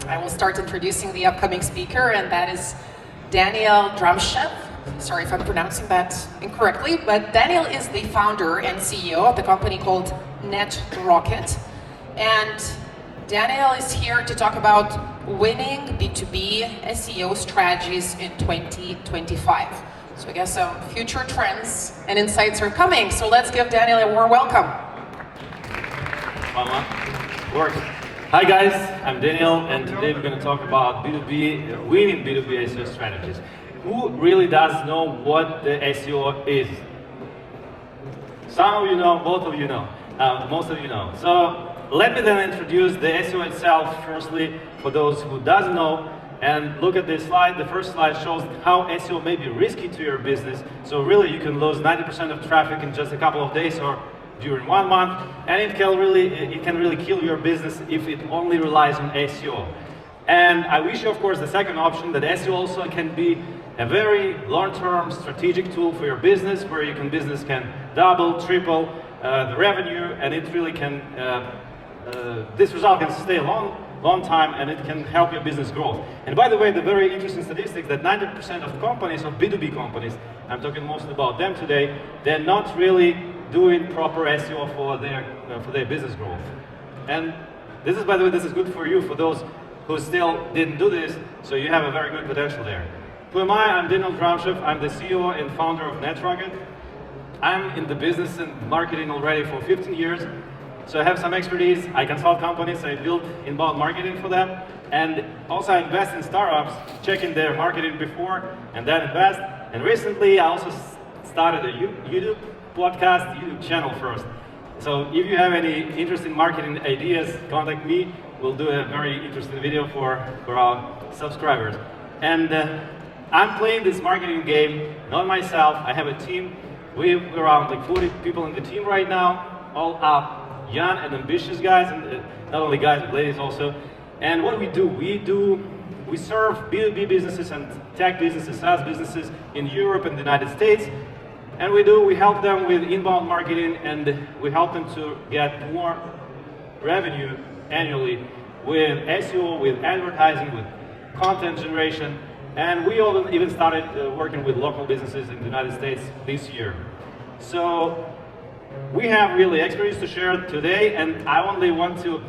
I will start introducing the upcoming speaker, and that is Daniel Dramshev. Sorry if I'm pronouncing that incorrectly, but Daniel is the founder and CEO of the company called Netrocket. And Daniel is here to talk about winning B2B SEO strategies in 2025. So I guess some future trends and insights are coming. So let's give Daniel a warm welcome. Hi guys, I'm Daniel, and today we're going to talk about B2B, winning B2B SEO strategies. Who really does know what the SEO is? Some of you know, both of you know, most of you know. So let me then introduce the SEO itself firstly for those who doesn't know. And look at this slide. The first slide shows how SEO may be risky to your business. So really you can lose 90% of traffic in just a couple of days or during 1 month, and it can really kill your business if it only relies on SEO. And I wish you, of course, the second option, that SEO also can be a very long-term strategic tool for your business, where business can double, triple the revenue, and it really can, this result can stay a long time, and it can help your business grow. And by the way, the very interesting statistics that 90% of companies, of B2B companies, I'm talking mostly about them today, they're not really doing proper SEO for their business growth. And this is, by the way, this is good for you, for those who still didn't do this, so you have a very good potential there. Who am I? I'm Daniel Dramshev. I'm the CEO and founder of Netrocket. I'm in the business and marketing already for 15 years, so I have some expertise. I consult companies, I build inbound marketing for them, and also I invest in startups, checking their marketing before and then invest. And recently I also started a YouTube YouTube channel first. So if you have any interesting marketing ideas, contact me. We'll do a very interesting video for our subscribers. And I'm playing this marketing game, not myself. I have a team. We're around like 40 people in the team right now, all up, young and ambitious guys, and not only guys, but ladies also. And what we do, we serve B2B businesses and tech businesses, SaaS businesses in Europe and the United States. And we help them with inbound marketing, and we help them to get more revenue annually with SEO, with advertising, with content generation. And we even started working with local businesses in the United States this year. So we have really expertise to share today, and I only want to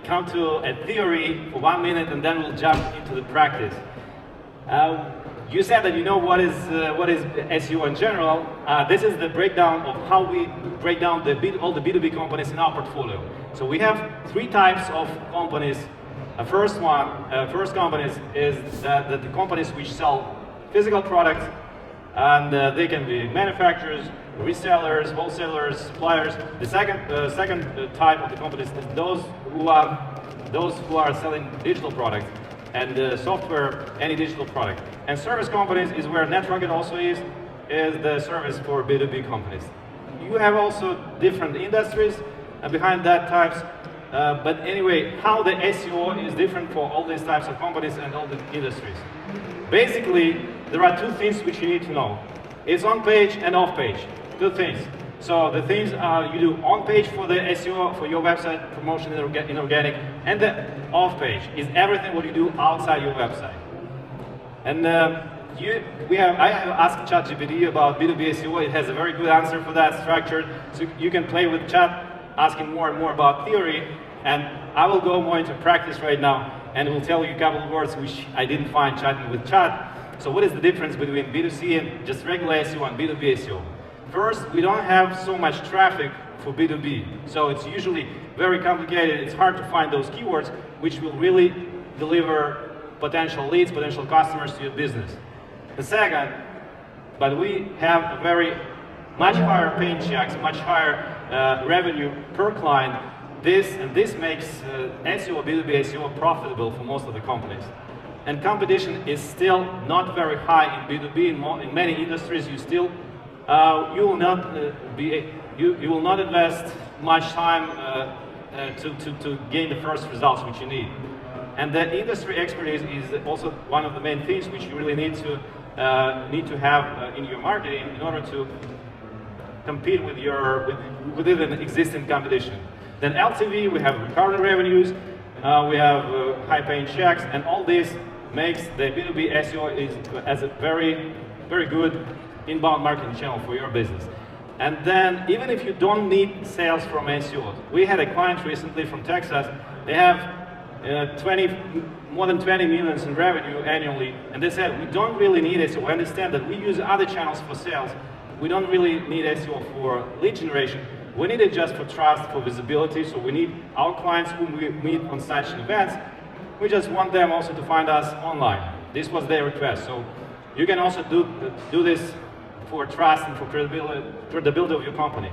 come to a theory for 1 minute, and then we'll jump into the practice. You said that you know what is SEO in general. This is the breakdown of how we break down all the B2B companies in our portfolio. So we have 3 types of companies. First companies is the companies which sell physical products, and they can be manufacturers, resellers, wholesalers, suppliers. The second type of the companies is those who are selling digital products and software, any digital product. And service companies is where Netrocket also is the service for B2B companies. You have also different industries behind that types, but anyway, how the SEO is different for all these types of companies and all the industries. Basically, there are 2 things which you need to know. It's on page and off page, 2 things. So the things you do on page for the SEO, for your website promotion in organic, and the off page is everything what you do outside your website. And I have asked ChatGPT about B2B SEO. It has a very good answer for that, structured. So you can play with chat, asking more and more about theory, and I will go more into practice right now, and will tell you a couple of words which I didn't find chatting with chat. So what is the difference between B2C and just regular SEO and B2B SEO? First, we don't have so much traffic for B2B, so it's usually very complicated. It's hard to find those keywords which will really deliver potential leads, potential customers to your business. The second, but we have a much higher paying checks, much higher revenue per client. This makes SEO, B2B SEO profitable for most of the companies. And competition is still not very high in B2B. In many industries, you will not invest much time to gain the first results which you need. And the industry expertise is also one of the main things which you really need to have in your marketing in order to compete within an existing competition. Then LTV, we have recurring revenues, We have high-paying checks, and all this makes the B2B SEO as a very, very good inbound marketing channel for your business. And then, even if you don't need sales from SEO, we had a client recently from Texas. They have more than 20 million in revenue annually, and they said, we don't really need SEO. We understand that we use other channels for sales. We don't really need SEO for lead generation. We need it just for trust, for visibility, so we need our clients whom we meet on such events, we just want them also to find us online. This was their request. So you can also do this for trust and for credibility of your company.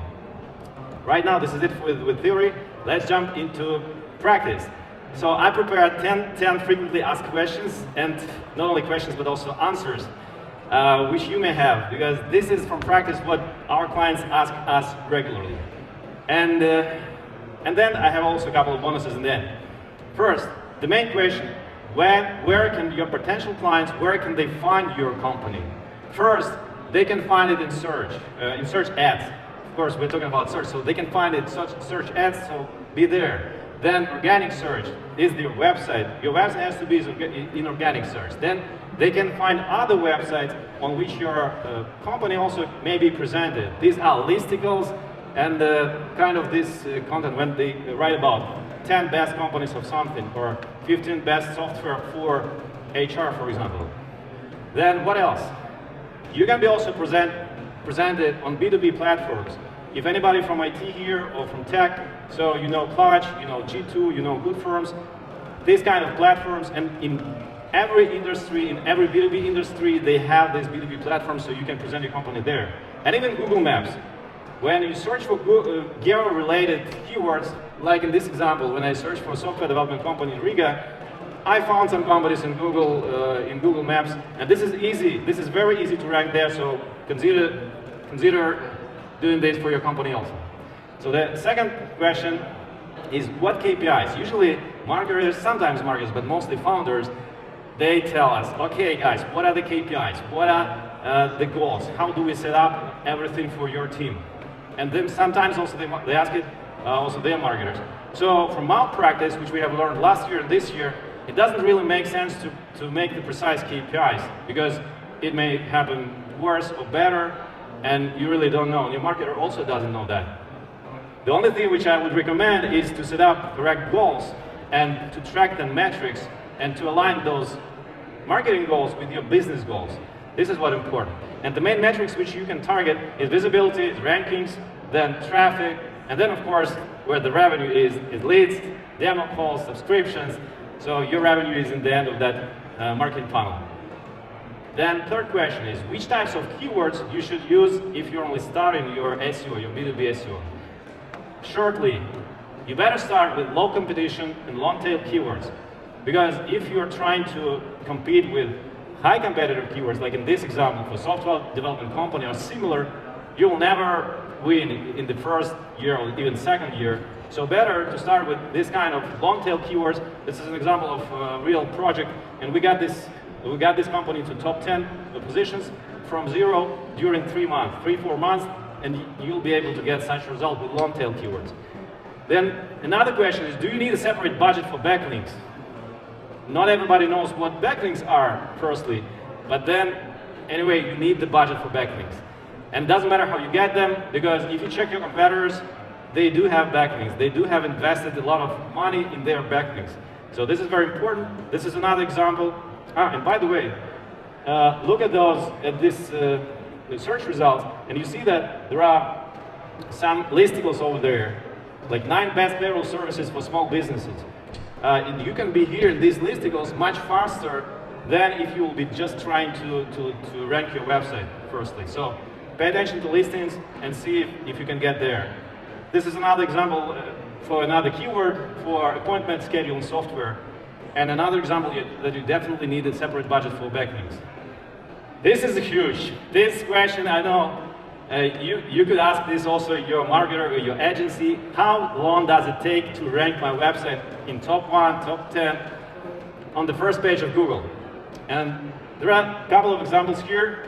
Right now, this is it with theory. Let's jump into practice. So I prepared 10 frequently asked questions, and not only questions, but also answers, which you may have, because this is from practice what our clients ask us regularly. And then I have also a couple of bonuses in the end. First, the main question, where can your potential clients, where can they find your company? First, they can find it in search ads. Of course, we're talking about search, so they can find it in search ads, so be there. Then organic search is their website. Your website has to be in organic search. Then they can find other websites on which your company also may be presented. These are listicles and kind of this content when they write about 10 best companies of something or 15 best software for HR, for example. Then what else? You can be also presented on B2B platforms. If anybody from IT here or from tech, so you know Clutch, you know G2, you know Good Firms, these kind of platforms, and in every industry, in every B2B industry, they have these B2B platforms, so you can present your company there. And even Google Maps. When you search for geo-related keywords, like in this example, when I searched for a software development company in Riga, I found some companies in Google Maps, and this is easy. This is very easy to rank there, so consider doing this for your company also. So the second question is what KPIs? Usually marketers, sometimes marketers, but mostly founders, they tell us, okay guys, what are the KPIs? What are the goals? How do we set up everything for your team? And then sometimes also they ask it, also their marketers. So from our practice, which we have learned last year and this year, it doesn't really make sense to make the precise KPIs, because it may happen worse or better, and you really don't know. And your marketer also doesn't know that. The only thing which I would recommend is to set up correct goals and to track the metrics and to align those marketing goals with your business goals. This is what's important. And the main metrics which you can target is visibility, rankings, then traffic, and then of course where the revenue is leads, demo calls, subscriptions. So your revenue is in the end of that marketing funnel. Then third question is, which types of keywords you should use if you're only starting your SEO, your B2B SEO? Shortly, you better start with low competition and long tail keywords. Because if you're trying to compete with high competitive keywords, like in this example for software development company or similar, you will never win in the first year or even second year. So better to start with this kind of long tail keywords. This is an example of a real project, and we got this company to top 10 positions from zero during 3-4 months, and you'll be able to get such a result with long tail keywords. Then another question is, do you need a separate budget for backlinks? Not everybody knows what backlinks are, firstly, but then anyway, you need the budget for backlinks. And it doesn't matter how you get them, because if you check your competitors, they do have backlinks. They do have invested a lot of money in their backlinks. So this is very important. This is another example. And by the way, look at this search results, and you see that there are some listicles over there, like 9 best payroll services for small businesses. And you can be here in these listicles much faster than if you will be just trying to rank your website firstly. So pay attention to listings and see if you can get there. This is another example for another keyword for appointment scheduling software. And another example that you definitely need a separate budget for backlinks. This is huge. This question, I know, you could ask this also your marketer or your agency. How long does it take to rank my website in top 1, top 10 on the first page of Google? And there are a couple of examples here.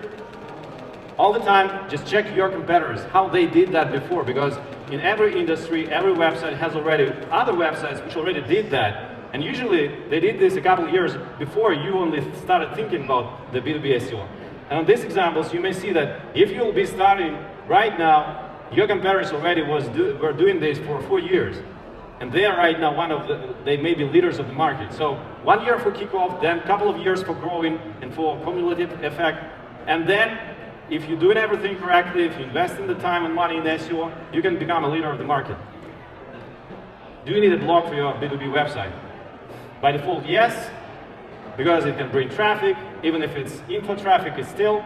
All the time, just check your competitors, how they did that before, because in every industry, every website has already other websites which already did that. And usually they did this a couple of years before you only started thinking about the B2B SEO. And on these examples, you may see that if you'll be starting right now, your competitors already were doing this for 4 years. And they are right now they may be leaders of the market. So 1 year for kickoff, then a couple of years for growing and for cumulative effect. And then if you're doing everything correctly, if you invest in the time and money in SEO, you can become a leader of the market. Do you need a blog for your B2B website? By default, yes, because it can bring traffic. Even if it's info traffic, it's still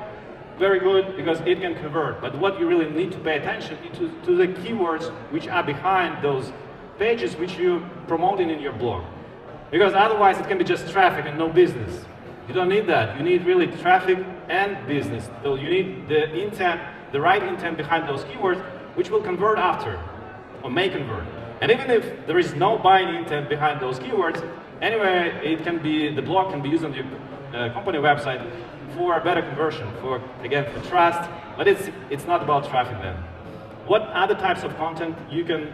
very good because it can convert. But what you really need to pay attention to the keywords which are behind those pages which you're promoting in your blog. Because otherwise it can be just traffic and no business. You don't need that. You need really traffic and business. So you need the intent, the right intent behind those keywords, which will convert after, or may convert. And even if there is no buying intent behind those keywords, anyway, the blog can be used on your company website for a better conversion, again, for trust. But it's not about traffic then. What other types of content you can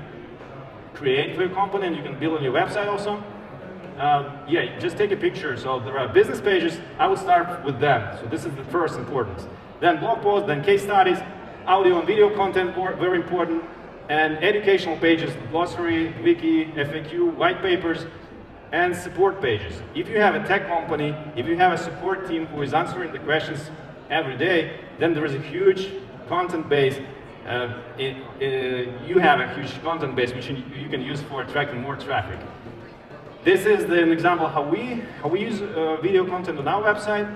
create for your company and you can build on your website also? Yeah, just take a picture. So there are business pages. I would start with them. So this is the first importance. Then blog posts, then case studies, audio and video content, very important, and educational pages, glossary, wiki, FAQ, white papers, and support pages. If you have a tech company, if you have a support team who is answering the questions every day, then there is a huge content base. You have a huge content base which you can use for attracting more traffic. This is an example how we use video content on our website.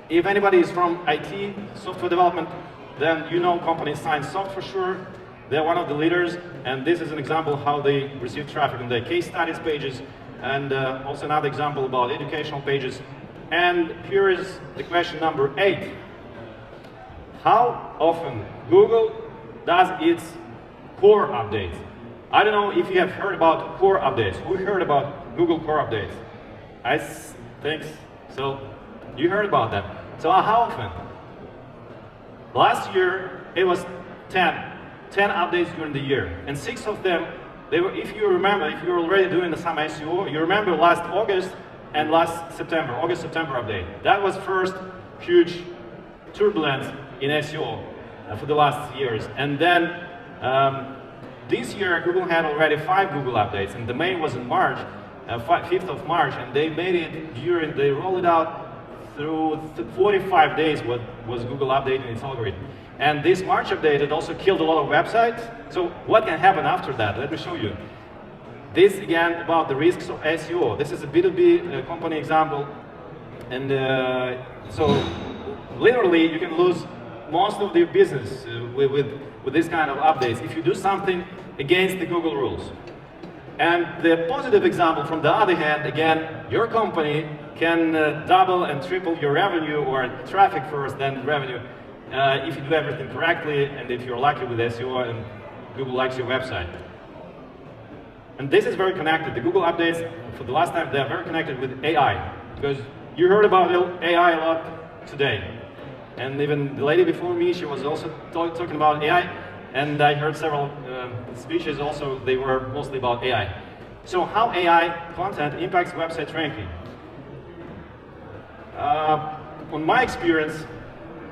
If anybody is from IT, software development, then you know company SignSoft for sure. They're one of the leaders, and this is an example how they receive traffic on their case studies pages, and also another example about educational pages. And here is the question number 8. How often Google does its core updates? I don't know if you have heard about core updates. Who heard about Google core updates? I think so. You heard about them. So how often? Last year it was 10 updates during the year, and 6 of them, they were, if you remember, if you're already doing some SEO, you remember last August and last September, August-September update. That was first huge turbulence in SEO for the last years. And then this year, Google had already 5 Google updates, and the main was in March, 5th of March, and they made it they rolled it out through 45 days was Google updating its algorithm. And this March update, it also killed a lot of websites. So what can happen after that? Let me show you. This, again, about the risks of SEO. This is a B2B company example. And so literally, you can lose most of your business with this kind of updates if you do something against the Google rules. And the positive example, from the other hand, again, your company can double and triple your revenue, or traffic first, then revenue, if you do everything correctly and if you're lucky with SEO and Google likes your website. And this is very connected. The Google updates, for the last time, they're very connected with AI, because you heard about AI a lot today. And even the lady before me, she was also talking about AI, and I heard several speeches also, they were mostly about AI. So how AI content impacts website ranking? On my experience,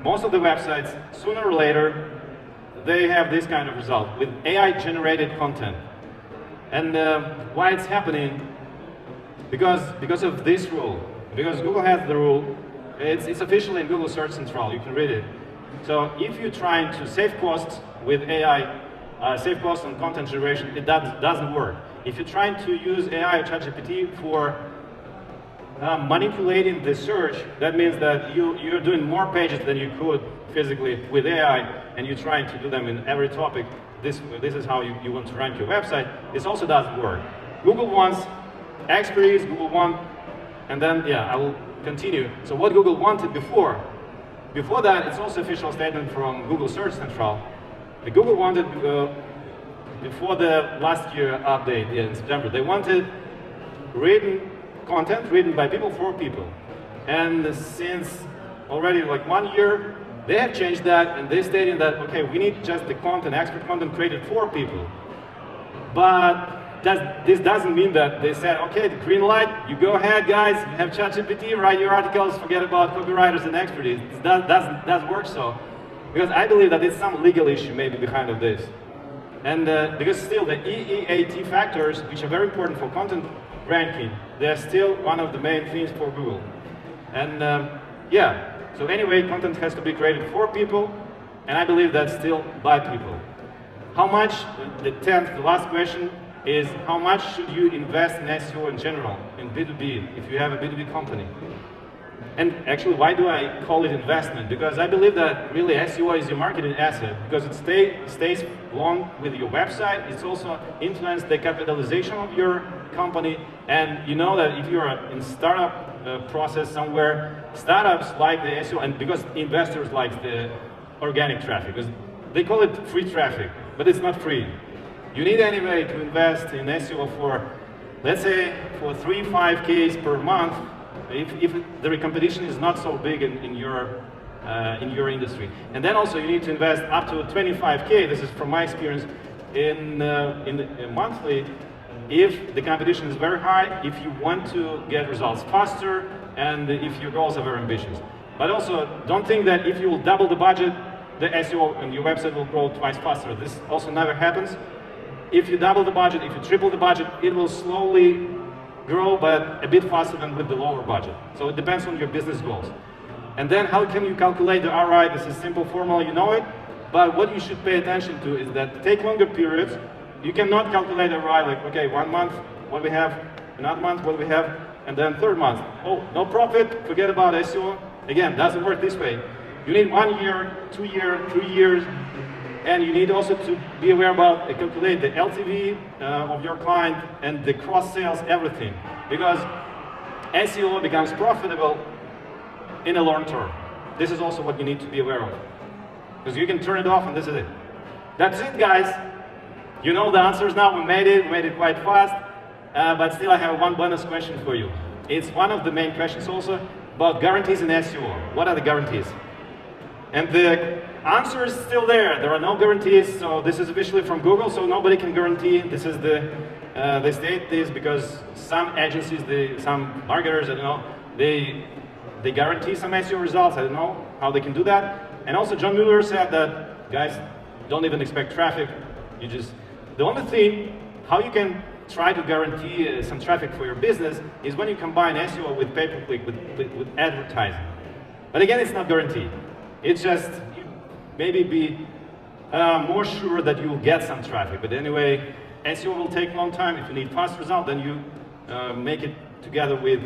most of the websites, sooner or later, they have this kind of result with AI-generated content. And why it's happening? Because of this rule. Because Google has the rule. It's officially in Google Search Central. You can read it. So if you're trying to save costs with AI, save costs on content generation, it doesn't work. If you're trying to use AI or ChatGPT for manipulating the search, that means that you're doing more pages than you could physically with AI, and you're trying to do them in every topic. This is how you want to rank your website. This also doesn't work. Google wants expertise, Google wants, and then, yeah, I will continue. So what Google wanted before that, it's also official statement from Google Search Central. The Google wanted, before the last year update in September, they wanted written content written by people for people. And since already like 1 year, they have changed that, and they stated that, okay, we need just the content, expert content created for people. But this doesn't mean that they said, okay, the green light, you go ahead, guys, you have ChatGPT, write your articles, forget about copywriters and expertise. It doesn't work so. Because I believe that there's some legal issue maybe behind of this. And because still the EEAT factors, which are very important for content ranking, they're still one of the main things for Google. And yeah, so anyway, content has to be created for people, and I believe that's still by people. How much, the last question, is how much should you invest in SEO in general, in B2B, if you have a B2B company? And actually, why do I call it investment? Because I believe that really SEO is your marketing asset, because it stays long with your website. It's also influenced the capitalization of your company. And you know that if you're in startup process somewhere, startups like the SEO, and because investors like the organic traffic, because they call it free traffic, but it's not free. You need anyway to invest in SEO for, let's say, for 3-5Ks per month, if the competition is not so big in your industry. And then also you need to invest up to 25K, this is from my experience, in monthly, if the competition is very high, if you want to get results faster, and if your goals are very ambitious. But also, don't think that if you will double the budget, the SEO and your website will grow twice faster. This also never happens. If you double the budget, if you triple the budget, it will slowly grow, but a bit faster than with the lower budget. So it depends on your business goals. And then how can you calculate the ROI? This is a simple formula, you know it. But what you should pay attention to is that take longer periods. You cannot calculate ROI like, okay, 1 month, what we have, another month, what we have, and then third month. Oh, no profit, forget about SEO. Again, doesn't work this way. You need 1 year, 2 years, 3 years, and you need also to be aware about calculate the LTV of your client and the cross sales, everything. Because SEO becomes profitable in the long term. This is also what you need to be aware of. Because you can turn it off and this is it. That's it, guys. You know the answers now. We made it quite fast. But still I have one bonus question for you. It's one of the main questions also about guarantees in SEO. What are the guarantees? And the answer is still there. There are no guarantees, so this is officially from Google, so nobody can guarantee. This is they state this because some agencies, some marketers, I don't know, they guarantee some SEO results. I don't know how they can do that. And also John Mueller said that, guys, don't even expect traffic. The only thing, how you can try to guarantee some traffic for your business is when you combine SEO with pay-per-click, with advertising. But again, it's not guaranteed. It's just maybe be more sure that you will get some traffic. But anyway, SEO will take a long time. If you need fast result, then you make it together with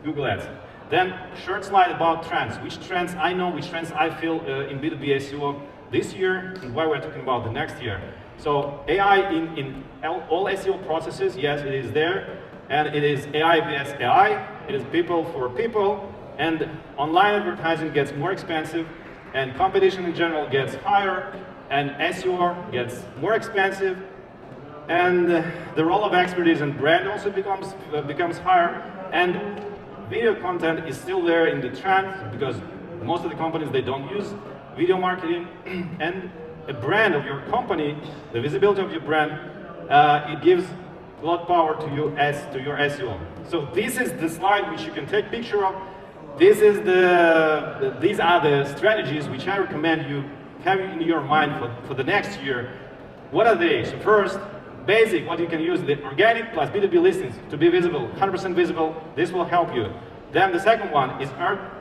Google Ads. Then short slide about trends. Which trends I know, which trends I feel in B2B SEO this year, and why we're talking about the next year. So AI in all SEO processes, yes, it is there. And it is AI vs AI. It is people for people. And online advertising gets more expensive, and competition in general gets higher, and SEO gets more expensive, and the role of expertise and brand also becomes higher, and video content is still there in the trend, because most of the companies, they don't use video marketing, and a brand of your company, the visibility of your brand, it gives a lot of power to you to your SEO. So this is the slide which you can take picture of. These are the strategies which I recommend you have in your mind for the next year. What are they? So first, basic, what you can use, the organic plus B2B listings to be visible, 100% visible. This will help you. Then the second one is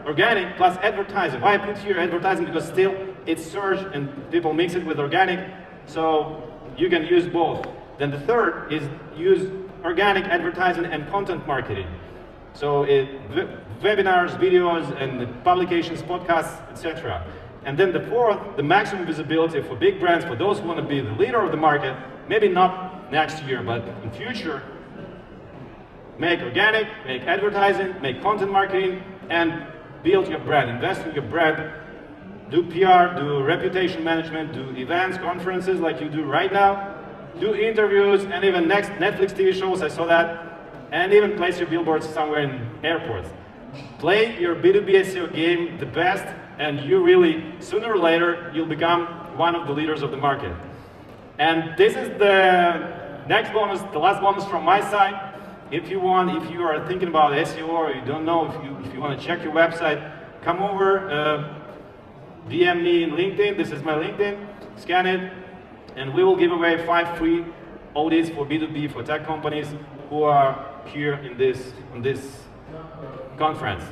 organic plus advertising. Why I put here advertising? Because still it's search and people mix it with organic, so you can use both. Then the third is use organic advertising and content marketing. So webinars, videos, and publications, podcasts, etc. And then the fourth, the maximum visibility for big brands, for those who want to be the leader of the market, maybe not next year, but in future, make organic, make advertising, make content marketing, and build your brand, invest in your brand, do PR, do reputation management, do events, conferences like you do right now, do interviews, and even next Netflix TV shows, I saw that, and even place your billboards somewhere in airports. Play your B2B SEO game the best, and you really, sooner or later, you'll become one of the leaders of the market. And this is the next bonus, the last bonus from my side. If you are thinking about SEO or you don't know, if you want to check your website, come over, DM me in LinkedIn. This is my LinkedIn. Scan it, and we will give away 5 free audits for B2B for tech companies who are here in this conference.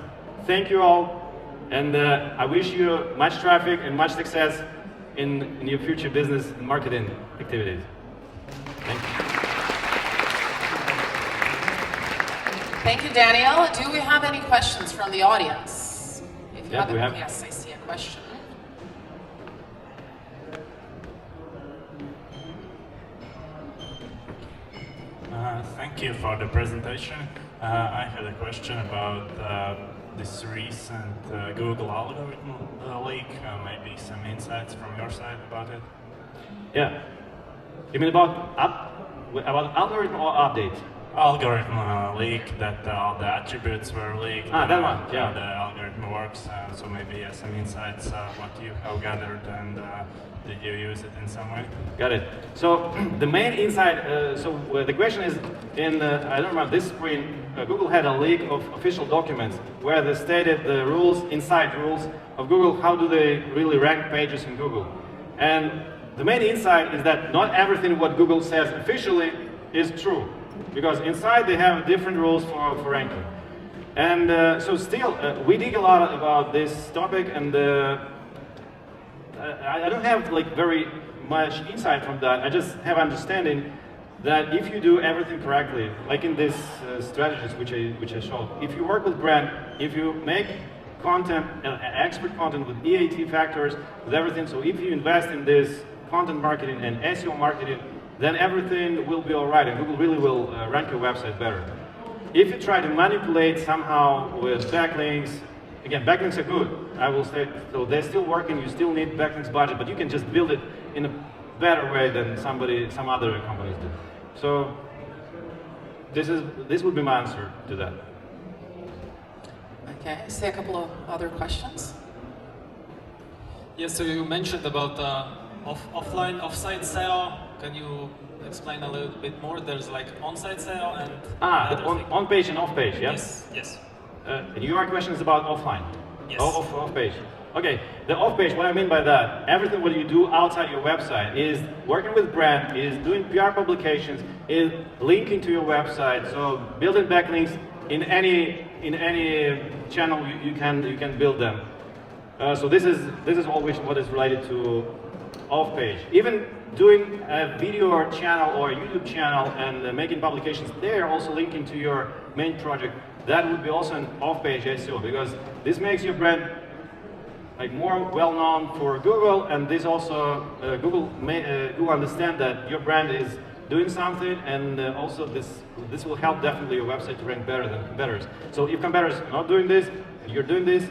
Thank you all, and I wish you much traffic and much success in your future business and marketing activities. Thank you. Thank you, Daniel. Do we have any questions from the audience? If you we have. Yes, I see a question. Thank you for the presentation. I had a question about this recent Google algorithm leak. Maybe some insights from your side about it. Yeah. You mean about algorithm or update? Algorithm leak, that all the attributes were leaked. That one, yeah. How the algorithm works. So maybe some insights what you have gathered, and did you use it in some way? Got it. So the main insight, the question is, I don't remember this screen, Google had a leak of official documents where they stated the rules, inside rules of Google, how do they really rank pages in Google. And the main insight is that not everything what Google says officially is true, because inside they have different rules for ranking. And so still, we dig a lot about this topic, and I don't have like very much insight from that. I just have understanding that if you do everything correctly, like in these strategies which I showed, if you work with brand, if you make content, expert content with EAT factors, with everything, so if you invest in this content marketing and SEO marketing, then everything will be all right, and Google really will rank your website better. If you try to manipulate somehow with backlinks, again, backlinks are good, I will say, so they're still working, you still need backlinks budget, but you can just build it in a better way than some other companies do. So this would be my answer to that. Okay, I see a couple of other questions. Yes, so you mentioned about offline, offsite SEO. Can you explain a little bit more? There's like on-site SEO and on page and off page, yeah? Yes, yes. Your question is about offline? Yes. Off page. Okay, the off page, what I mean by that, everything what you do outside your website is working with brand, is doing PR publications, is linking to your website, so building backlinks in any channel you can build them. So this is always what is related to off page. Even doing a video or channel or a YouTube channel and making publications there, also linking to your main project, that would be also an off-page SEO, because this makes your brand like more well-known for Google, and this also Google understand that your brand is doing something, and also this will help definitely your website to rank better than competitors. So if competitors are not doing this, you're doing this,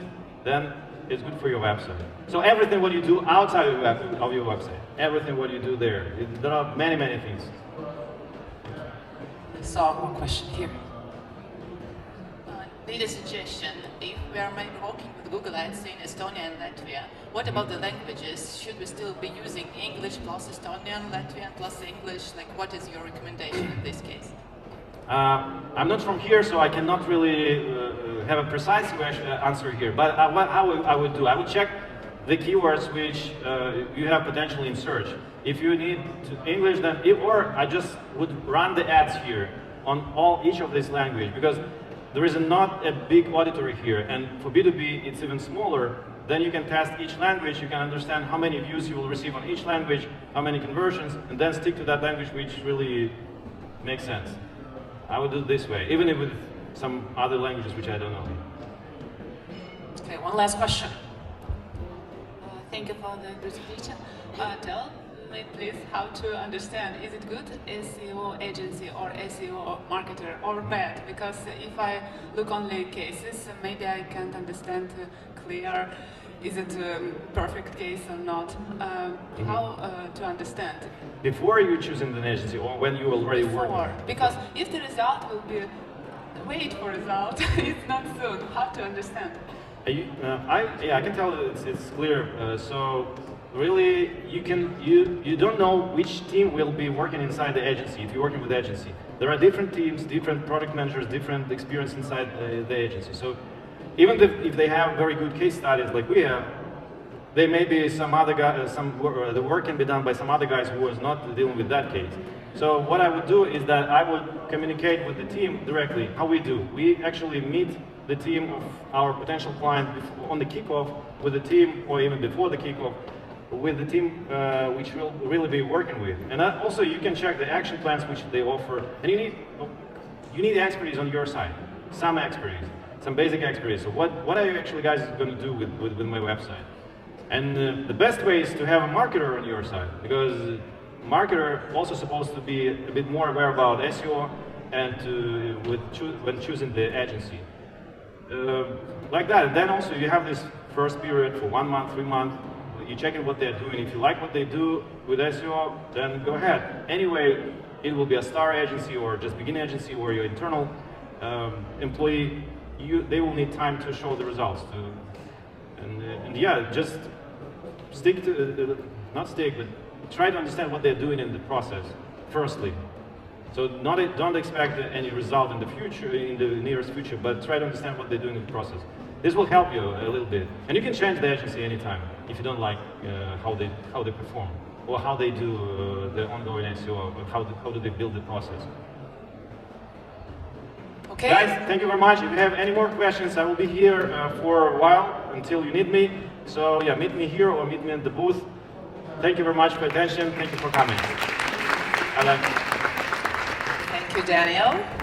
then it's good for your website. So everything what you do outside of your website, everything what you do there, there are many things. I saw one question here. Need a suggestion. If we are maybe working with Google Ads in Estonia and Latvia, what about the languages? Should we still be using English plus Estonian, Latvian plus English? Like, what is your recommendation in this case? I'm not from here, so I cannot really have a precise answer here. But what I would do, I would check the keywords which you have potentially in search. If you need English, then or I just would run the ads here on each of these languages, because there is not a big auditory here, and for B2B it's even smaller. Then you can test each language, you can understand how many views you will receive on each language, how many conversions, and then stick to that language which really makes sense. I would do it this way, even if with some other languages which I don't know. Okay, one last question. Thank you for the presentation. Tell me please how to understand, is it good SEO agency or SEO marketer or bad? Because if I look only cases, maybe I can't understand clear, is it a perfect case or not? How to understand? Before you choosing an agency or when you already work? Because if the result will be, wait for result, it's not soon. How to understand? I can tell it's clear. So really you don't know which team will be working inside the agency if you're working with the agency. There are different teams, different product managers, different experience inside the agency. So even if they have very good case studies like we have, there may be some other guy, the work can be done by some other guys who was not dealing with that case. So what I would do is that I would communicate with the team directly. How we do? We actually meet the team of our potential client on the kickoff with the team, or even before the kickoff, with the team which we'll really be working with. And also you can check the action plans which they offer. And you need expertise on your side, some expertise, some basic expertise. So what are you actually guys going to do with my website? And the best way is to have a marketer on your side, because marketer also supposed to be a bit more aware about SEO and when choosing the agency. Like that. And then also you have this first period for 1 month, 3 months. You check in what they're doing. If you like what they do with SEO, then go ahead. Anyway, it will be a star agency or just beginning agency or your internal employee. They will need time to show the results. And yeah, just stick to, not stick, but try to understand what they're doing in the process, firstly. So don't expect any result in the future, in the nearest future, but try to understand what they're doing in the process. This will help you a little bit. And you can change the agency anytime if you don't like how they perform or how they do the ongoing SEO, or how do they build the process. Okay. Guys, thank you very much. If you have any more questions, I will be here for a while until you need me. So yeah, meet me here or meet me at the booth. Thank you very much for your attention. Thank you for coming. Thank you, Daniel.